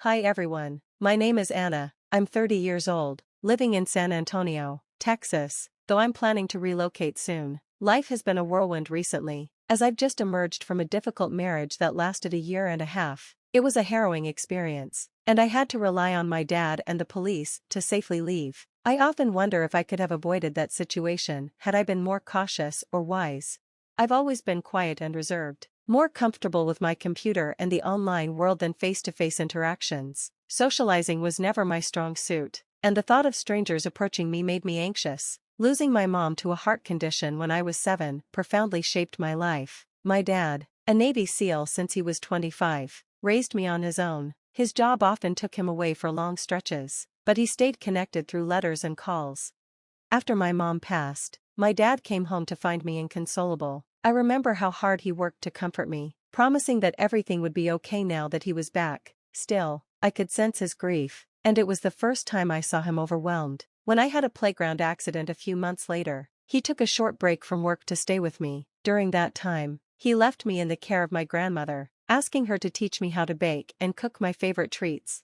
Hi everyone, my name is Anna, I'm 30 years old, living in San Antonio, Texas, though I'm planning to relocate soon. Life has been a whirlwind recently, as I've just emerged from a difficult marriage that lasted a year and a half. It was a harrowing experience, and I had to rely on my dad and the police to safely leave. I often wonder if I could have avoided that situation had I been more cautious or wise. I've always been quiet and reserved, more comfortable with my computer and the online world than face-to-face interactions. Socializing was never my strong suit, and the thought of strangers approaching me made me anxious. Losing my mom to a heart condition when I was 7 profoundly shaped my life. My dad, a Navy SEAL since he was 25, raised me on his own. His job often took him away for long stretches, but he stayed connected through letters and calls. After my mom passed, my dad came home to find me inconsolable. I remember how hard he worked to comfort me, promising that everything would be okay now that he was back. Still, I could sense his grief, and it was the first time I saw him overwhelmed. When I had a playground accident a few months later, he took a short break from work to stay with me. During that time, he left me in the care of my grandmother, asking her to teach me how to bake and cook my favorite treats.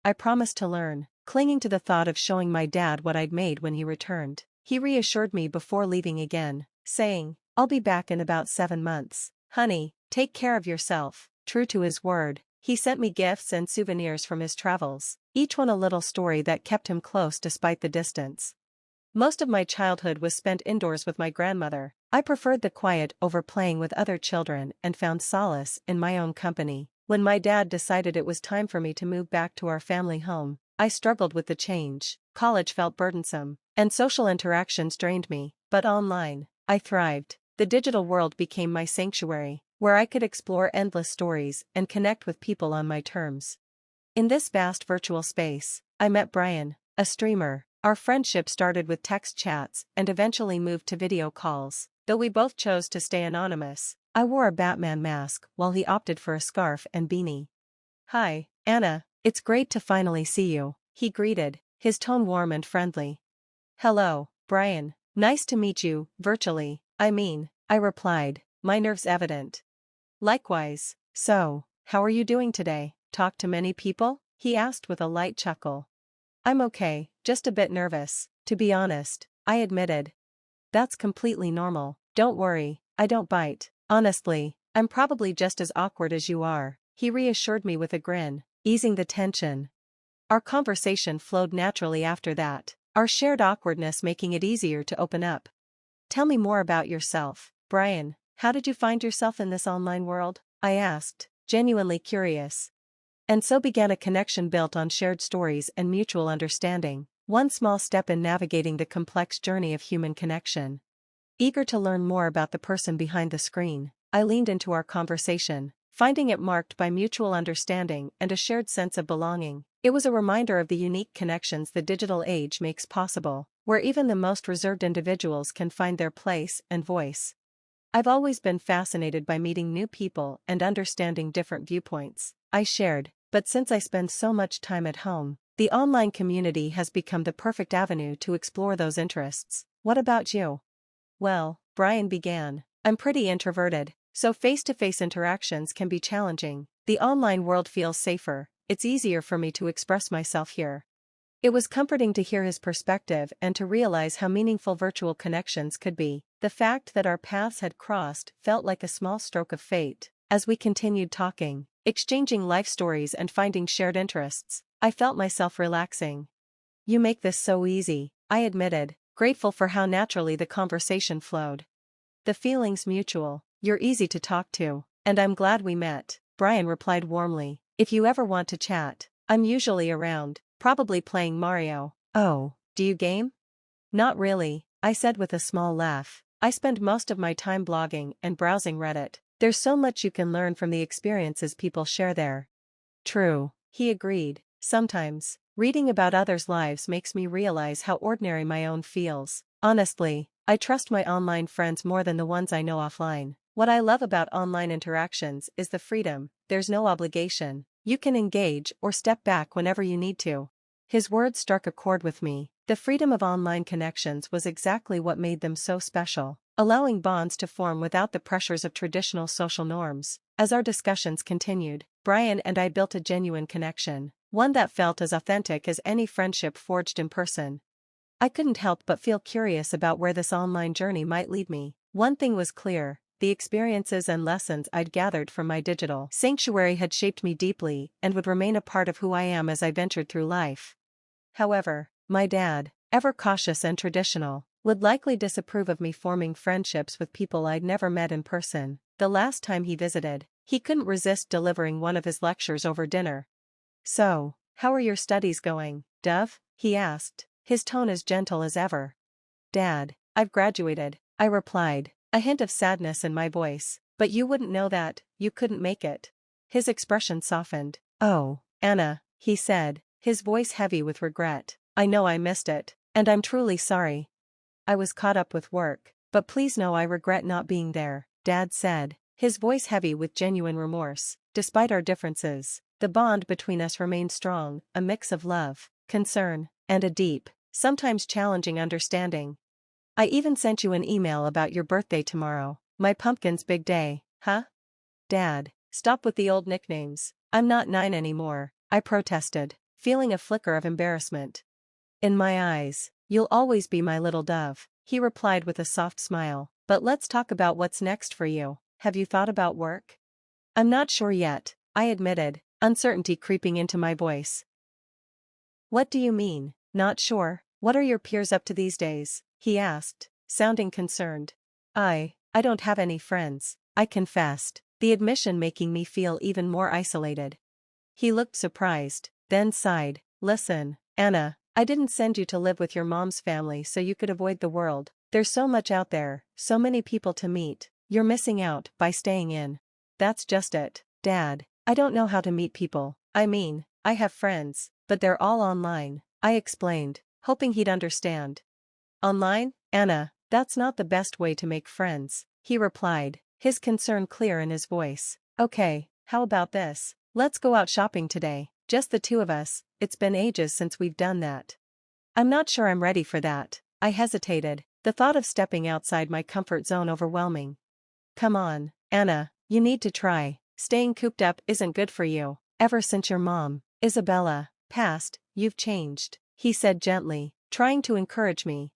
I promised to learn, clinging to the thought of showing my dad what I'd made when he returned. He reassured me before leaving again, saying, "I'll be back in about 7 months. Honey, take care of yourself." True to his word, he sent me gifts and souvenirs from his travels, each one a little story that kept him close despite the distance. Most of my childhood was spent indoors with my grandmother. I preferred the quiet over playing with other children and found solace in my own company. When my dad decided it was time for me to move back to our family home, I struggled with the change. College felt burdensome, and social interactions drained me, but online, I thrived. The digital world became my sanctuary, where I could explore endless stories and connect with people on my terms. In this vast virtual space, I met Brian, a streamer. Our friendship started with text chats and eventually moved to video calls. Though we both chose to stay anonymous, I wore a Batman mask while he opted for a scarf and beanie. "Hi, Anna, it's great to finally see you," he greeted, his tone warm and friendly. "Hello, Brian, nice to meet you, virtually, I replied, my nerves evident. "Likewise. So, how are you doing today? Talk to many people?" he asked with a light chuckle. "I'm okay, just a bit nervous, to be honest," I admitted. "That's completely normal, don't worry, I don't bite. Honestly, I'm probably just as awkward as you are," he reassured me with a grin, easing the tension. Our conversation flowed naturally after that, our shared awkwardness making it easier to open up. "Tell me more about yourself, Brian. How did you find yourself in this online world?" I asked, genuinely curious. And so began a connection built on shared stories and mutual understanding, one small step in navigating the complex journey of human connection. Eager to learn more about the person behind the screen, I leaned into our conversation, finding it marked by mutual understanding and a shared sense of belonging. It was a reminder of the unique connections the digital age makes possible, where even the most reserved individuals can find their place and voice. I've always been fascinated by meeting new people and understanding different viewpoints, I shared, but since I spend so much time at home, the online community has become the perfect avenue to explore those interests. What about you? "Well," Brian began, "I'm pretty introverted, so face-to-face interactions can be challenging. The online world feels safer, it's easier for me to express myself here." It was comforting to hear his perspective and to realize how meaningful virtual connections could be. The fact that our paths had crossed felt like a small stroke of fate. As we continued talking, exchanging life stories and finding shared interests, I felt myself relaxing. "You make this so easy," I admitted, grateful for how naturally the conversation flowed. "The feeling's mutual, you're easy to talk to, and I'm glad we met," Brian replied warmly. "If you ever want to chat, I'm usually around, probably playing Mario." "Oh, do you game?" "Not really," I said with a small laugh. "I spend most of my time blogging and browsing Reddit. There's so much you can learn from the experiences people share there." "True," he agreed. "Sometimes, reading about others' lives makes me realize how ordinary my own feels. Honestly, I trust my online friends more than the ones I know offline. What I love about online interactions is the freedom, there's no obligation. You can engage or step back whenever you need to." His words struck a chord with me. The freedom of online connections was exactly what made them so special, allowing bonds to form without the pressures of traditional social norms. As our discussions continued, Brian and I built a genuine connection, one that felt as authentic as any friendship forged in person. I couldn't help but feel curious about where this online journey might lead me. One thing was clear: the experiences and lessons I'd gathered from my digital sanctuary had shaped me deeply and would remain a part of who I am as I ventured through life. However, my dad, ever cautious and traditional, would likely disapprove of me forming friendships with people I'd never met in person. The last time he visited, he couldn't resist delivering one of his lectures over dinner. "So, how are your studies going, Dove?" he asked, his tone as gentle as ever. "Dad, I've graduated," I replied, a hint of sadness in my voice. "But you wouldn't know that, you couldn't make it." His expression softened. "Oh, Anna," he said, his voice heavy with regret. "I know I missed it, and I'm truly sorry. I was caught up with work, but please know I regret not being there," Dad said, his voice heavy with genuine remorse. Despite our differences, the bond between us remained strong, a mix of love, concern, and a deep, sometimes challenging understanding. "I even sent you an email about your birthday tomorrow, my pumpkin's big day, huh?" "Dad, stop with the old nicknames. I'm not 9 anymore," I protested, feeling a flicker of embarrassment. "In my eyes, you'll always be my little Dove," he replied with a soft smile. "But let's talk about what's next for you. Have you thought about work?" "I'm not sure yet," I admitted, uncertainty creeping into my voice. "What do you mean, not sure? What are your peers up to these days?" he asked, sounding concerned. I don't have any friends," I confessed, the admission making me feel even more isolated. He looked surprised, then sighed. "Listen, Anna, I didn't send you to live with your mom's family so you could avoid the world. There's so much out there, so many people to meet. You're missing out by staying in." "That's just it, Dad. I don't know how to meet people. I mean, I have friends, but they're all online," I explained, hoping he'd understand. "Online, Anna, that's not the best way to make friends," he replied, his concern clear in his voice. "Okay, how about this? Let's go out shopping today, just the two of us. It's been ages since we've done that." "I'm not sure I'm ready for that," I hesitated, the thought of stepping outside my comfort zone overwhelming. "Come on, Anna, you need to try. Staying cooped up isn't good for you. Ever since your mom, Isabella, passed, you've changed," he said gently, trying to encourage me.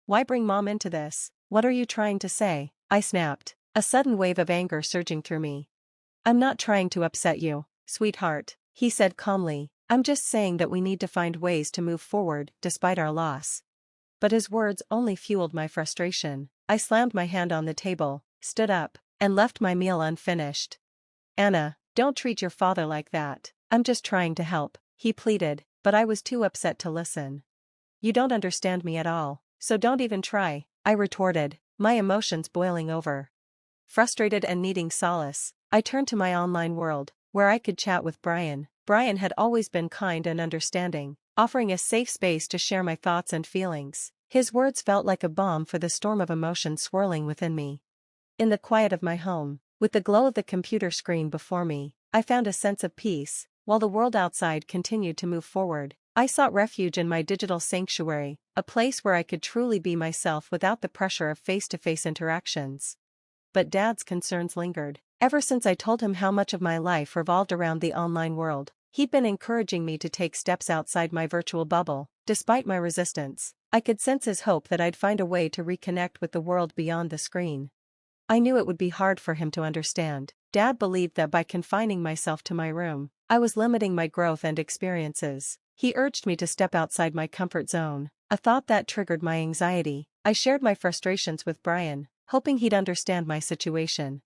"Why bring mom into this? What are you trying to say?" I snapped, a sudden wave of anger surging through me. "I'm not trying to upset you, sweetheart," he said calmly. "I'm just saying that we need to find ways to move forward despite our loss." But his words only fueled my frustration. I slammed my hand on the table, stood up, and left my meal unfinished. "Anna, don't treat your father like that. I'm just trying to help," he pleaded, but I was too upset to listen. "You don't understand me at all, so don't even try," I retorted, my emotions boiling over. Frustrated and needing solace, I turned to my online world, where I could chat with Brian. Brian had always been kind and understanding, offering a safe space to share my thoughts and feelings. His words felt like a balm for the storm of emotion swirling within me. In the quiet of my home, with the glow of the computer screen before me, I found a sense of peace. While the world outside continued to move forward, I sought refuge in my digital sanctuary, a place where I could truly be myself without the pressure of face-to-face interactions. But Dad's concerns lingered. Ever since I told him how much of my life revolved around the online world, he'd been encouraging me to take steps outside my virtual bubble. Despite my resistance, I could sense his hope that I'd find a way to reconnect with the world beyond the screen. I knew it would be hard for him to understand. Dad believed that by confining myself to my room, I was limiting my growth and experiences. He urged me to step outside my comfort zone, a thought that triggered my anxiety. I shared my frustrations with Brian, hoping he'd understand my situation.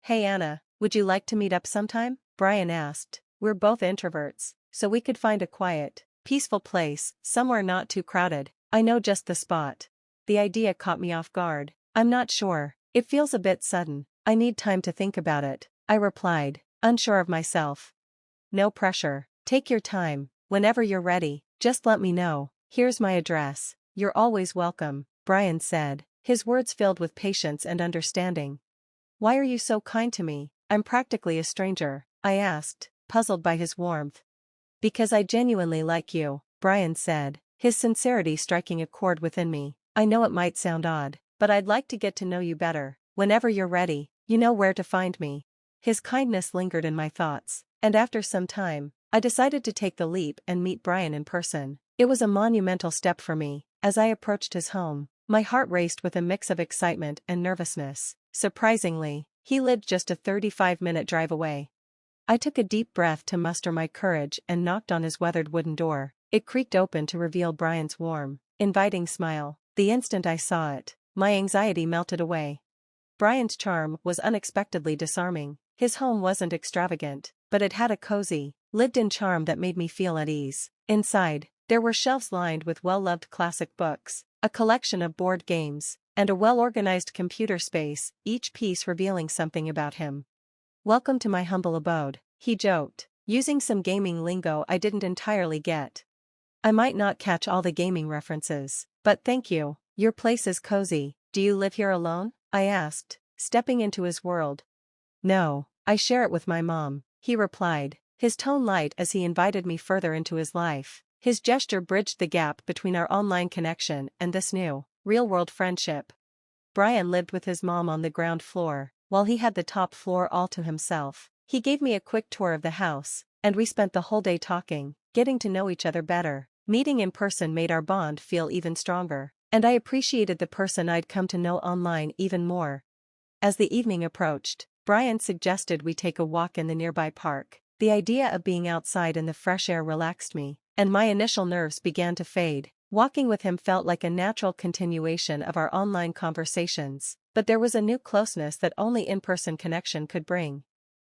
"Hey Anna, would you like to meet up sometime?" Brian asked. "We're both introverts, so we could find a quiet, peaceful place, somewhere not too crowded. I know just the spot." The idea caught me off guard. "I'm not sure. It feels a bit sudden. I need time to think about it," I replied, unsure of myself. "No pressure. Take your time. Whenever you're ready, just let me know. Here's my address. You're always welcome," Brian said, his words filled with patience and understanding. "Why are you so kind to me? I'm practically a stranger," I asked, puzzled by his warmth. "Because I genuinely like you," Brian said, his sincerity striking a chord within me. "I know it might sound odd, but I'd like to get to know you better. Whenever you're ready, you know where to find me." His kindness lingered in my thoughts, And after some time, I decided to take the leap and meet Brian in person. It was a monumental step for me. As I approached his home, my heart raced with a mix of excitement and nervousness. Surprisingly, he lived just a 35-minute drive away. I took a deep breath to muster my courage and knocked on his weathered wooden door. It creaked open to reveal Brian's warm, inviting smile. The instant I saw it, my anxiety melted away. Brian's charm was unexpectedly disarming. His home wasn't extravagant, but it had a cozy, lived-in charm that made me feel at ease. Inside, there were shelves lined with well-loved classic books, a collection of board games, and a well-organized computer space, each piece revealing something about him. "Welcome to my humble abode," he joked, using some gaming lingo I didn't entirely get. I might not catch all the gaming references, but thank you. Your place is cozy. Do you live here alone? I asked, stepping into his world. No, I share it with my mom, he replied, his tone light as he invited me further into his life. His gesture bridged the gap between our online connection and this new, real-world friendship. Brian lived with his mom on the ground floor, while he had the top floor all to himself. He gave me a quick tour of the house, and we spent the whole day talking, getting to know each other better. Meeting in person made our bond feel even stronger, and I appreciated the person I'd come to know online even more. As the evening approached, Brian suggested we take a walk in the nearby park. The idea of being outside in the fresh air relaxed me, and my initial nerves began to fade. Walking with him felt like a natural continuation of our online conversations, but there was a new closeness that only in-person connection could bring.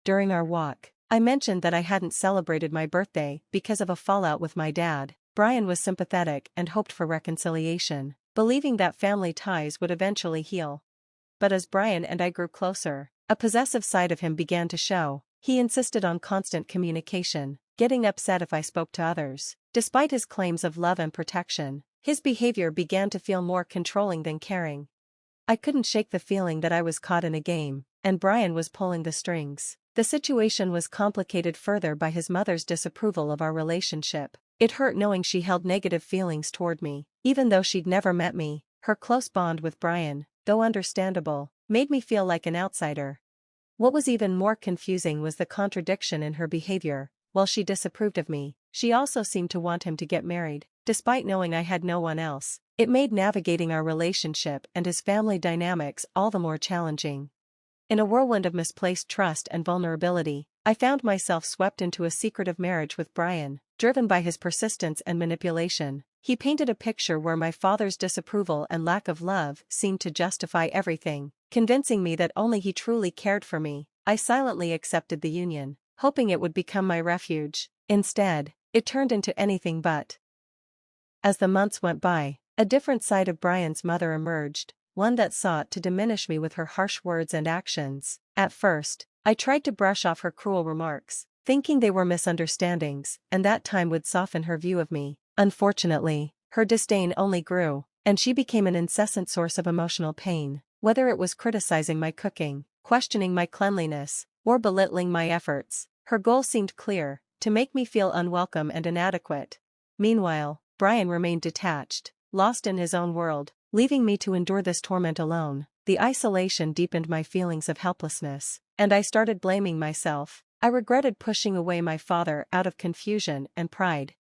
During our walk, I mentioned that I hadn't celebrated my birthday because of a fallout with my dad. Brian was sympathetic and hoped for reconciliation, believing that family ties would eventually heal. But as Brian and I grew closer, a possessive side of him began to show. He insisted on constant communication, getting upset if I spoke to others. Despite his claims of love and protection, his behavior began to feel more controlling than caring. I couldn't shake the feeling that I was caught in a game, and Brian was pulling the strings. The situation was complicated further by his mother's disapproval of our relationship. It hurt knowing she held negative feelings toward me, even though she'd never met me. Her close bond with Brian, though understandable, made me feel like an outsider. What was even more confusing was the contradiction in her behavior. While she disapproved of me, she also seemed to want him to get married, despite knowing I had no one else. It made navigating our relationship and his family dynamics all the more challenging. In a whirlwind of misplaced trust and vulnerability, I found myself swept into a secretive marriage with Brian, driven by his persistence and manipulation. He painted a picture where my father's disapproval and lack of love seemed to justify everything, convincing me that only he truly cared for me. I silently accepted the union, hoping it would become my refuge. Instead, it turned into anything but. As the months went by, a different side of Brian's mother emerged, one that sought to diminish me with her harsh words and actions. At first, I tried to brush off her cruel remarks, thinking they were misunderstandings, and that time would soften her view of me. Unfortunately, her disdain only grew, and she became an incessant source of emotional pain. Whether it was criticizing my cooking, questioning my cleanliness, or belittling my efforts, her goal seemed clear: to make me feel unwelcome and inadequate. Meanwhile, Brian remained detached, lost in his own world, leaving me to endure this torment alone. The isolation deepened my feelings of helplessness, and I started blaming myself. I regretted pushing away my father out of confusion and pride.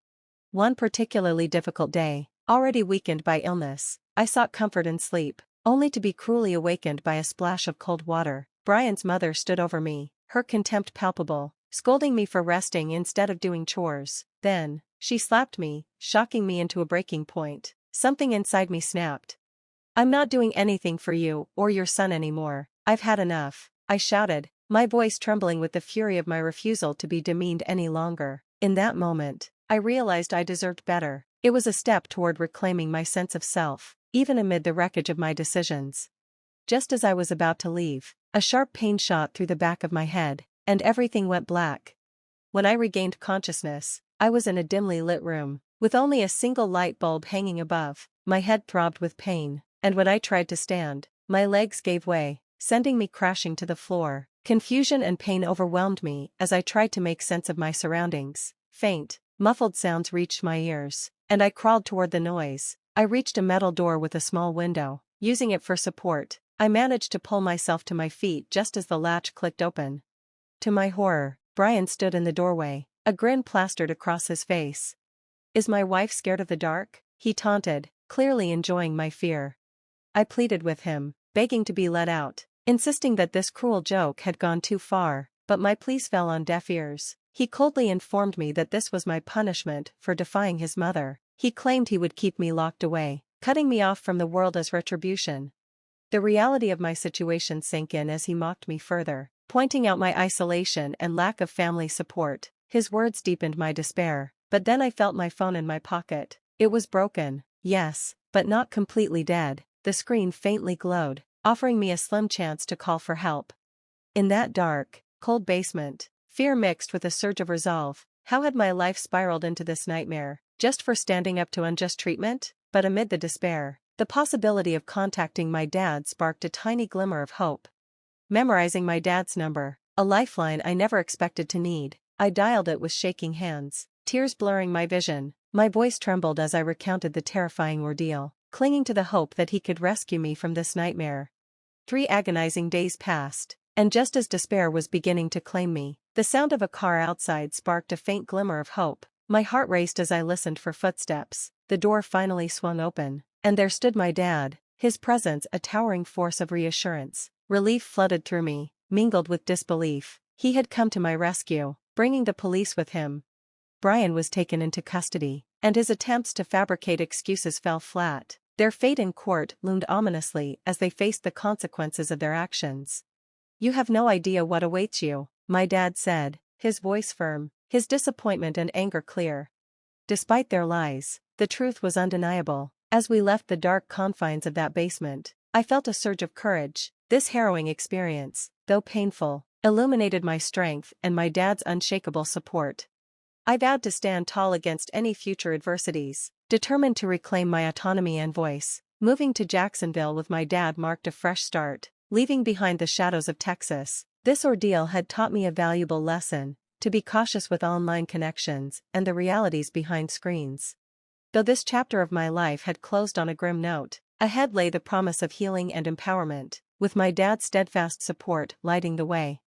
One particularly difficult day, already weakened by illness, I sought comfort in sleep, only to be cruelly awakened by a splash of cold water. Brian's mother stood over me, her contempt palpable, scolding me for resting instead of doing chores. Then, she slapped me, shocking me into a breaking point. Something inside me snapped. "I'm not doing anything for you or your son anymore. I've had enough," I shouted, my voice trembling with the fury of my refusal to be demeaned any longer. In that moment, I realized I deserved better. It was a step toward reclaiming my sense of self, even amid the wreckage of my decisions. Just as I was about to leave, a sharp pain shot through the back of my head, and everything went black. When I regained consciousness, I was in a dimly lit room, with only a single light bulb hanging above. My head throbbed with pain, and when I tried to stand, my legs gave way, sending me crashing to the floor. Confusion and pain overwhelmed me as I tried to make sense of my surroundings. Faint, muffled sounds reached my ears, and I crawled toward the noise. I reached a metal door with a small window. Using it for support, I managed to pull myself to my feet just as the latch clicked open. To my horror, Brian stood in the doorway, a grin plastered across his face. "Is my wife scared of the dark?" he taunted, clearly enjoying my fear. I pleaded with him, begging to be let out, insisting that this cruel joke had gone too far, but my pleas fell on deaf ears. He coldly informed me that this was my punishment for defying his mother. He claimed he would keep me locked away, cutting me off from the world as retribution. The reality of my situation sank in as he mocked me further, pointing out my isolation and lack of family support. His words deepened my despair, but then I felt my phone in my pocket. It was broken, yes, but not completely dead. The screen faintly glowed, offering me a slim chance to call for help. In that dark, cold basement, fear mixed with a surge of resolve. How had my life spiraled into this nightmare, just for standing up to unjust treatment? But amid the despair, the possibility of contacting my dad sparked a tiny glimmer of hope. Memorizing my dad's number, a lifeline I never expected to need, I dialed it with shaking hands, tears blurring my vision. My voice trembled as I recounted the terrifying ordeal, clinging to the hope that he could rescue me from this nightmare. 3 agonizing days passed, and just as despair was beginning to claim me, the sound of a car outside sparked a faint glimmer of hope. My heart raced as I listened for footsteps. The door finally swung open, and there stood my dad, his presence a towering force of reassurance. Relief flooded through me, mingled with disbelief. He had come to my rescue, bringing the police with him. Brian was taken into custody, and his attempts to fabricate excuses fell flat. Their fate in court loomed ominously as they faced the consequences of their actions. "You have no idea what awaits you," my dad said, his voice firm, his disappointment and anger clear. Despite their lies, the truth was undeniable. As we left the dark confines of that basement, I felt a surge of courage. This harrowing experience, though painful, illuminated my strength and my dad's unshakable support. I vowed to stand tall against any future adversities, determined to reclaim my autonomy and voice. Moving to Jacksonville with my dad marked a fresh start, leaving behind the shadows of Texas. This ordeal had taught me a valuable lesson: to be cautious with online connections and the realities behind screens. Though this chapter of my life had closed on a grim note, ahead lay the promise of healing and empowerment, with my dad's steadfast support lighting the way.